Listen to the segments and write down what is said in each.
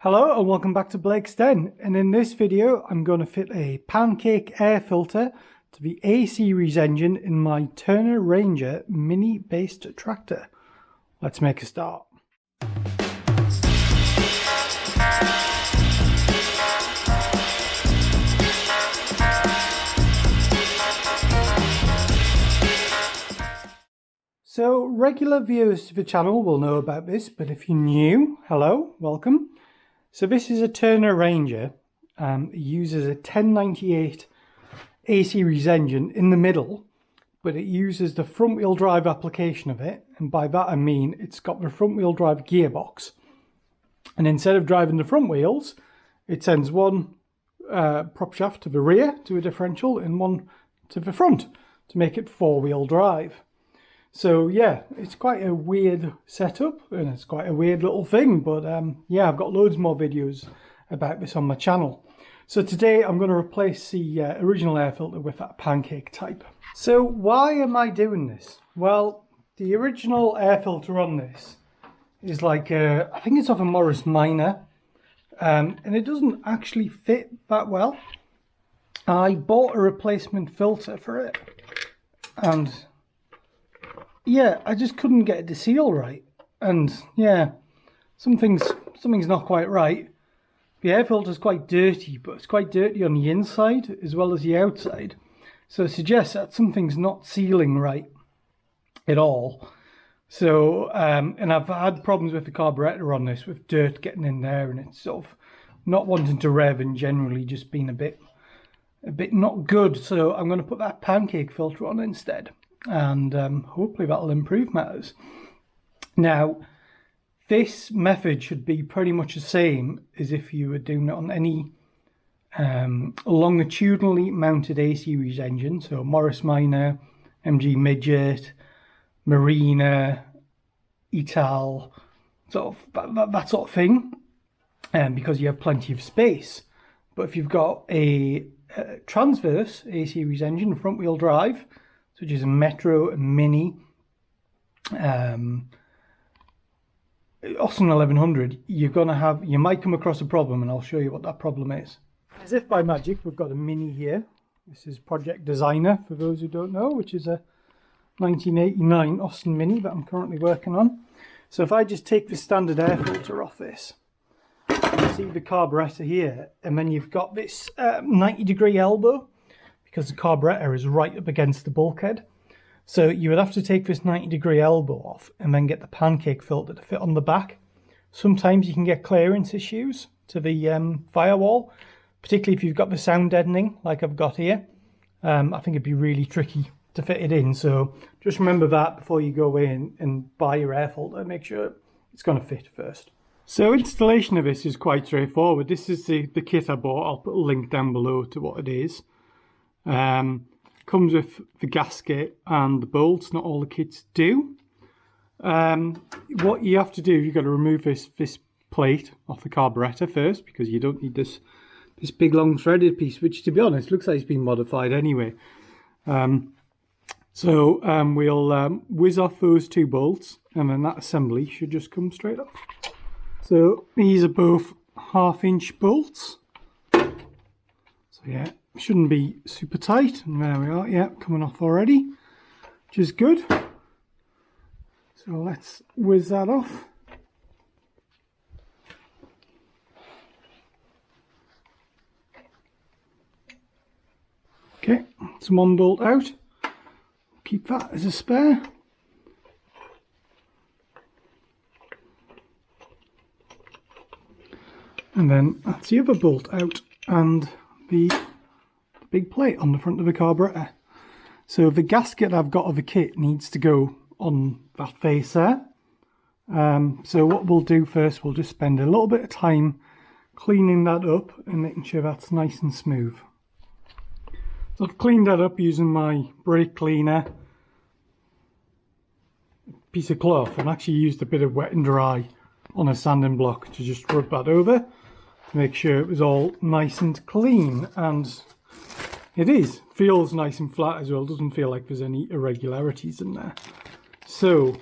Hello and welcome back to Blake's Den, and in this video I'm going to fit a pancake air filter to the A series engine in my Turner Ranger mini based tractor. Let's make a start. So regular viewers to the channel will know about this, but if you're new, hello, welcome. So this is a Turner Ranger. It uses a 1098 A series engine in the middle, but it uses the front wheel drive application of it, and by that I mean it's got the front wheel drive gearbox, and instead of driving the front wheels it sends one prop shaft to the rear to a differential and one to the front to make it four-wheel drive. So yeah, it's quite a weird setup and it's quite a weird little thing, but yeah, I've got loads more videos about this on my channel. So today I'm going to replace the original air filter with that pancake type. So why am I doing this? Well, the original air filter on this is like, I think it's off a Morris Minor, and it doesn't actually fit that well. I bought a replacement filter for it, and yeah, I just couldn't get it to seal right, and yeah, something's not quite right. The air filter is quite dirty, but it's quite dirty on the inside as well as the outside, so it suggests that something's not sealing right at all. So and I've had problems with the carburettor on this, with dirt getting in there, and it's sort of not wanting to rev and generally just being a bit not good. So I'm going to put that pancake filter on instead, and hopefully that'll improve matters. Now, this method should be pretty much the same as if you were doing it on any longitudinally mounted A series engine, so Morris Minor, MG Midget, Marina, Ital, sort of that sort of thing, because you have plenty of space. But if you've got a transverse A series engine, front wheel drive, such as a Metro, a Mini, Austin 1100, you might come across a problem, and I'll show you what that problem is. As if by magic, we've got a Mini here. This is Project Designer, for those who don't know, which is a 1989 Austin Mini that I'm currently working on. So if I just take the standard air filter off this, you see the carburettor here, and then you've got this 90-degree elbow, because the carburettor is right up against the bulkhead. So you would have to take this 90-degree elbow off and then get the pancake filter to fit on the back. Sometimes you can get clearance issues to the firewall, particularly if you've got the sound deadening like I've got here. I think it'd be really tricky to fit it in, so just remember that before you go away and buy your air filter. Make sure it's going to fit first. So installation of this is quite straightforward. This is the kit I bought. I'll put a link down below to what it is. Comes with the gasket and the bolts. Not all the kits do. What you have to do, you've got to remove this plate off the carburettor first, because you don't need this big long threaded piece, which to be honest looks like it's been modified anyway. So we'll whiz off those two bolts, and then that assembly should just come straight off. So these are both 1/2-inch bolts. So yeah, shouldn't be super tight, and there we are. Yeah, coming off already, which is good. So let's whiz that off. Okay, that's one bolt out. Keep that as a spare. And then that's the other bolt out, and the big plate on the front of the carburettor. So the gasket I've got of the kit needs to go on that face there. So what we'll do first, we'll just spend a little bit of time cleaning that up and making sure that's nice and smooth. So I've cleaned that up using my brake cleaner, piece of cloth, and actually used a bit of wet and dry on a sanding block to just rub that over to make sure it was all nice and clean. And it feels nice and flat as well, doesn't feel like there's any irregularities in there. So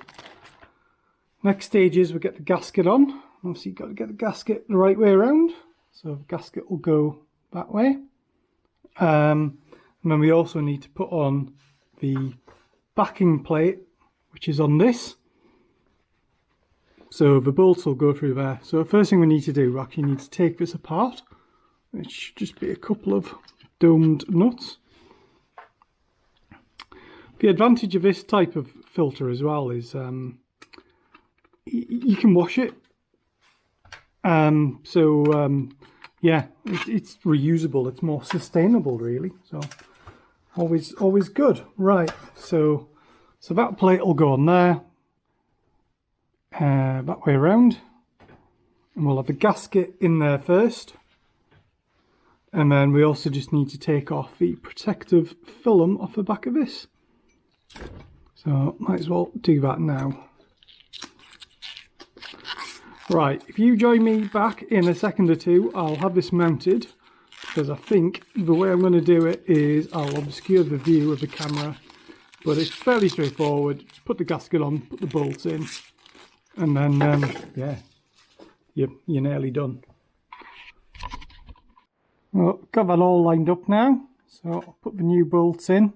next stage is we get the gasket on. Obviously, you've got to get the gasket the right way around. So the gasket will go that way. And then we also need to put on the backing plate, which is on this. So the bolts will go through there. So the first thing we need to do, we actually need to take this apart, which should just be a couple of domed nuts. The advantage of this type of filter as well is you can wash it. Yeah, it's reusable. It's more sustainable, really. So always good. Right. So that plate will go on there. That way around, and we'll have the gasket in there first, and then we also just need to take off the protective film off the back of this, so might as well do that now. Right, if you join me back in a second or two, I'll have this mounted, because I think the way I'm going to do it is I'll obscure the view of the camera, but it's fairly straightforward. Just put the gasket on, put the bolts in, and then, yeah, you're nearly done. Well, got that all lined up now. So I'll put the new bolts in,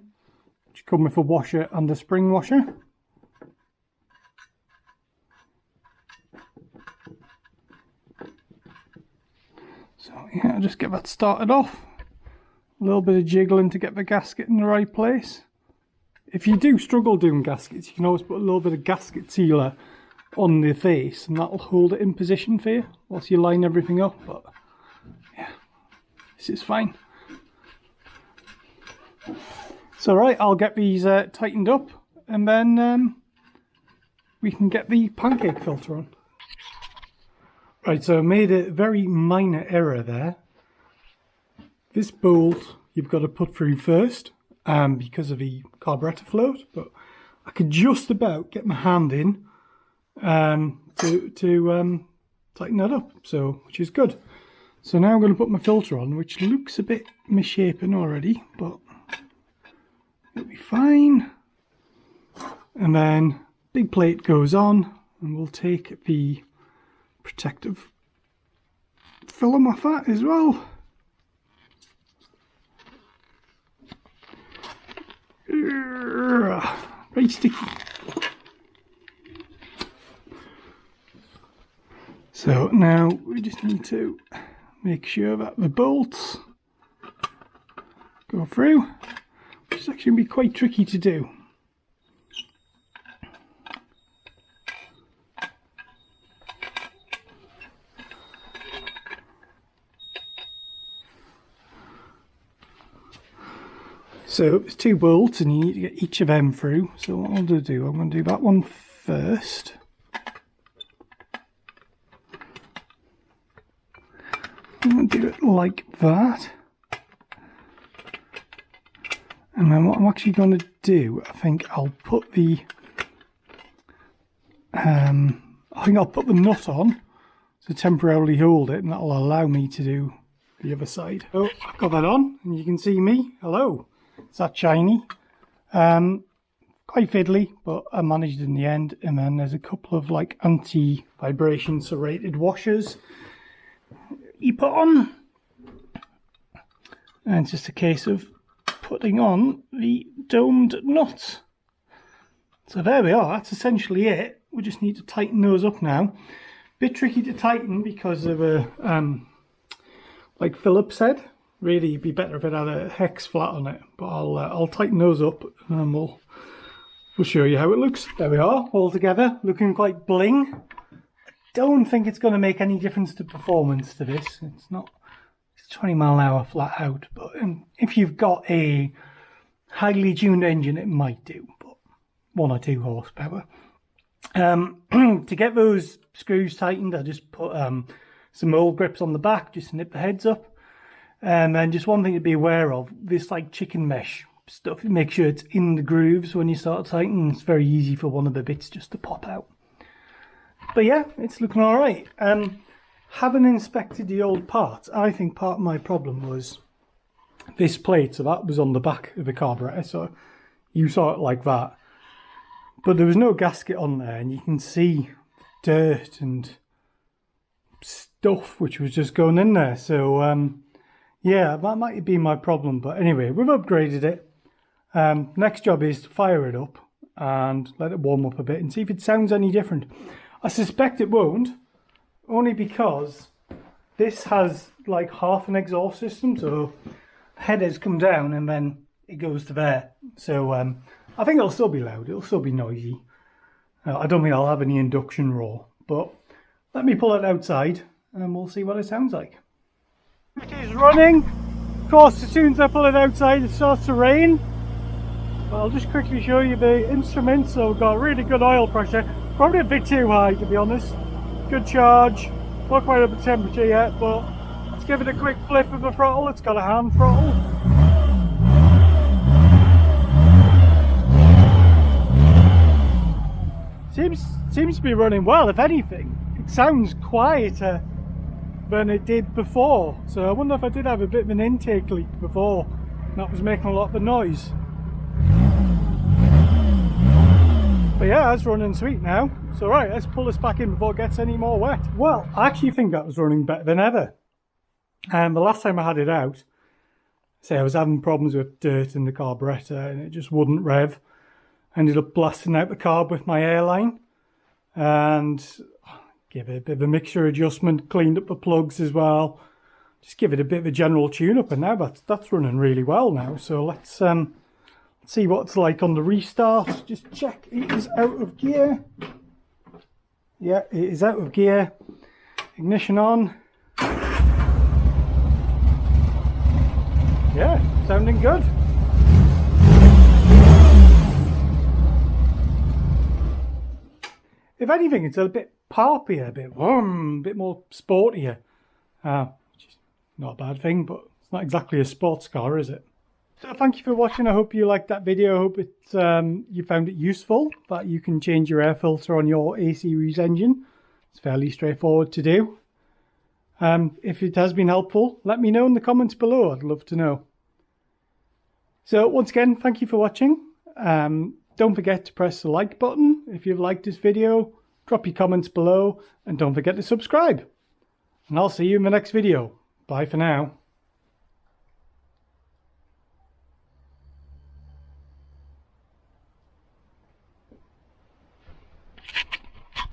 which come with a washer and a spring washer. So yeah, I'll just get that started off. A little bit of jiggling to get the gasket in the right place. If you do struggle doing gaskets, you can always put a little bit of gasket sealer on the face, and that'll hold it in position for you whilst you line everything up. But yeah, this is fine. So right, I'll get these tightened up, and then we can get the pancake filter on. Right, so I made a very minor error there. This bolt you've got to put through first, because of the carburettor float, but I could just about get my hand in to tighten that up, so which is good. So now I'm going to put my filter on, which looks a bit misshapen already, but it'll be fine. And then big plate goes on, and we'll take the protective film off that as well. Very sticky. So now we just need to make sure that the bolts go through, which is actually going to be quite tricky to do. So there's two bolts and you need to get each of them through. So what I'm going to do that one first. I'm going to do it like that. And then what I'm actually going to do, I think I'll put the nut on to temporarily hold it, and that'll allow me to do the other side. Oh, I've got that on, and you can see me. Hello. It's that shiny. Quite fiddly, but I managed in the end. And then there's a couple of like anti-vibration serrated washers you put on. And it's just a case of putting on the domed nuts. So there we are, that's essentially it. We just need to tighten those up now. Bit tricky to tighten because of a, like Philip said, really it'd be better if it had a hex flat on it. But I'll tighten those up and then we'll show you how it looks. There we are, all together, looking quite bling. Don't think it's going to make any difference to performance to this. It's not. It's 20 mile an hour flat out, but if you've got a highly tuned engine, it might do. But 1 or 2 horsepower. To get those screws tightened, I just put some old grips on the back just to nip the heads up. And then just one thing to be aware of: this like chicken mesh stuff. Make sure it's in the grooves when you start tightening. It's very easy for one of the bits just to pop out. But yeah, it's looking all right. Having inspected the old parts, I think part of my problem was this plate. So that was on the back of the carburettor, so you saw it like that. But there was no gasket on there, and you can see dirt and stuff which was just going in there. So yeah, that might be my problem. But anyway, we've upgraded it. Next job is to fire it up and let it warm up a bit and see if it sounds any different. I suspect it won't, only because this has like half an exhaust system, so the headers come down and then it goes to there. So I think it'll still be loud, it'll still be noisy. I don't think I'll have any induction roar, but let me pull it outside and we'll see what it sounds like. It is running. Of course, as soon as I pull it outside, it starts to rain. But I'll just quickly show you the instruments. So we've got really good oil pressure. Probably a bit too high, to be honest. Good charge. Not quite up to temperature yet, but let's give it a quick flip of the throttle. It's got a hand throttle. Seems to be running well. If anything, it sounds quieter than it did before. So I wonder if I did have a bit of an intake leak before. That was making a lot of the noise. But yeah, it's running sweet now. So right, let's pull this back in before it gets any more wet. Well, I actually think that was running better than ever. And the last time I had it out, say I was having problems with dirt in the carburettor and it just wouldn't rev. I ended up blasting out the carb with my airline and give it a bit of a mixture adjustment, cleaned up the plugs as well. Just give it a bit of a general tune-up, and now that's running really well now. So let's see what it's like on the restart. Just check it is out of gear. Yeah, it is out of gear. Ignition on. Yeah, sounding good. If anything, it's a bit poppier, a bit more sportier. Which is not a bad thing, but it's not exactly a sports car, is it? So thank you for watching. I hope you liked that video. I hope you found it useful, that you can change your air filter on your A series engine. It's fairly straightforward to do. If it has been helpful, let me know in the comments below. I'd love to know. So once again, thank you for watching. Don't forget to press the like button if you've liked this video. Drop your comments below and don't forget to subscribe. And I'll see you in the next video. Bye for now.